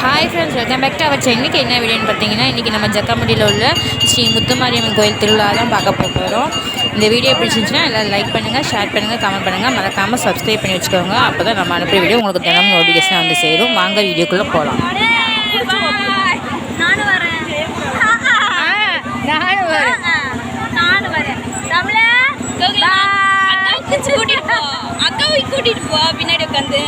Hi friends, welcome back to our channel. இன்றைக்கி என்ன வீடியோன்னு பார்த்தீங்கன்னா, இன்றைக்கி நம்ம ஜக்கம்பட்டியில் உள்ள ஸ்ரீ முத்துமாரியம்மன் கோயில் திருவிழா தான் பார்க்க போகிறோம். இந்த வீடியோ பிடிச்சிருந்துச்சுன்னா எல்லோரும் லைக் பண்ணுங்கள், ஷேர் பண்ணுங்கள், கமெண்ட் பண்ணுங்கள், மறக்காமல் சப்ஸ்கிரைப் பண்ணி வச்சுக்கோங்க. அப்போ தான் நம்ம அனுப்புகிற வீடியோ உங்களுக்கு தினமும் நோட்டிஃபிகேஷன் வந்து சேரும். வாங்க வீடியோக்குள்ளே போகலாம். அக்காவை கூட்டிட்டு போ, பின்னாடி உட்காந்து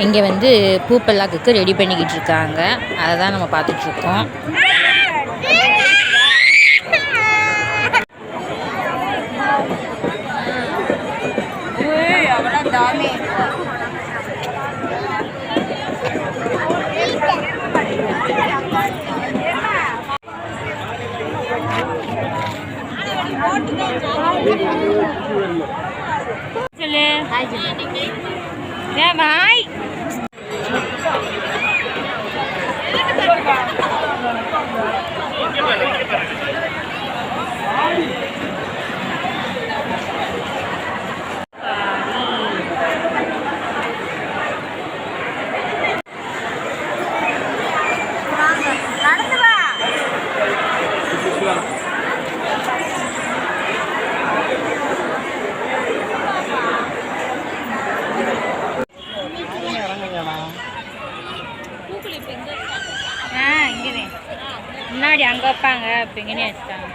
இங்கே வந்து பூப்பல்லாக்கு ரெடி பண்ணிக்கிட்டு இருக்காங்க. அதை தான் நம்ம பார்த்துட்ருக்கோம். பாய் முன்னாடி அங்கே வைப்பாங்க, இப்போ இங்கே வச்சுட்டாங்க.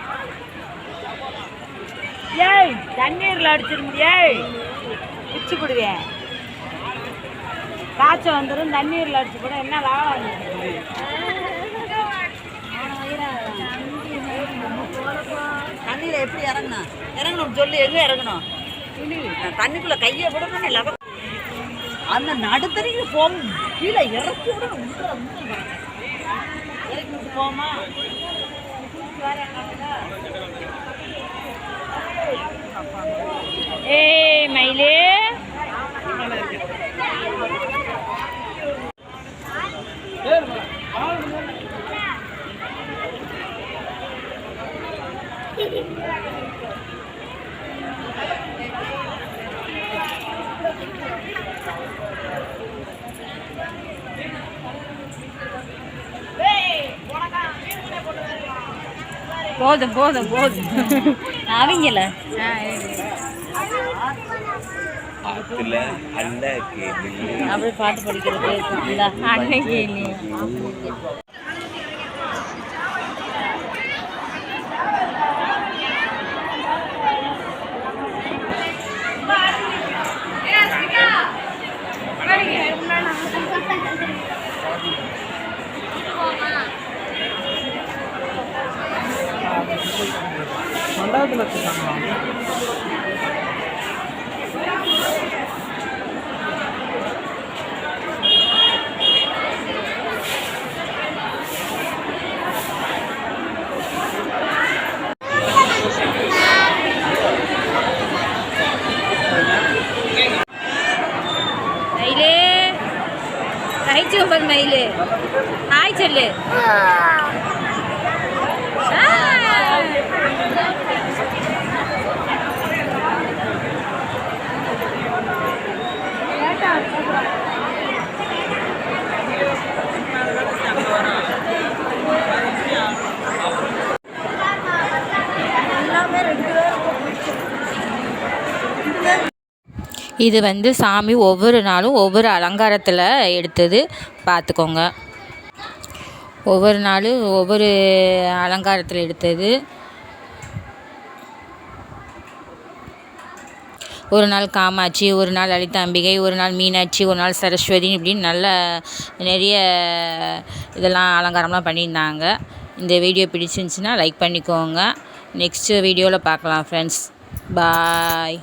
ஏய், தண்ணீரில் அடிச்சிட முடியாது, பிச்சு போடுவேன். காய்ச்சல் வந்துடும், தண்ணீரில் அடிச்சு கூட என்ன லாபம்? தண்ணியில் எப்படி இறங்கணும் சொல்லி எங்கே இறங்கணும்? தண்ணிக்குள்ளே கையை விடணும். இல்லை அந்த நடுத்தறிக்கு போகும், கீழே இறக்கி விடணும். இறக்கி விட்டு போமா? ஏய் மயிலே, போதும் போதும் போதும் அவங்கள அப்படி பாட்டு படிக்கிறது அன்னைக்கு மயிலு ஹாய் சொல்லு. இது வந்து சாமி ஒவ்வொரு நாளும் ஒவ்வொரு அலங்காரத்தில் எடுத்தது பார்த்துக்கோங்க. ஒவ்வொரு நாளும் ஒவ்வொரு அலங்காரத்தில் எடுத்தது. ஒரு நாள் காமாட்சி, ஒரு நாள் லலிதாம்பிகை, ஒரு நாள் மீனாட்சி, ஒரு நாள் சரஸ்வதி, இப்படின்னு நல்ல நிறைய இதெல்லாம் அலங்காரம்லாம் பண்ணியிருந்தாங்க. இந்த வீடியோ பிடிச்சிருந்துச்சின்னா லைக் பண்ணிக்கோங்க. நெக்ஸ்ட்டு வீடியோவில் பார்க்கலாம் ஃப்ரெண்ட்ஸ். பாய்.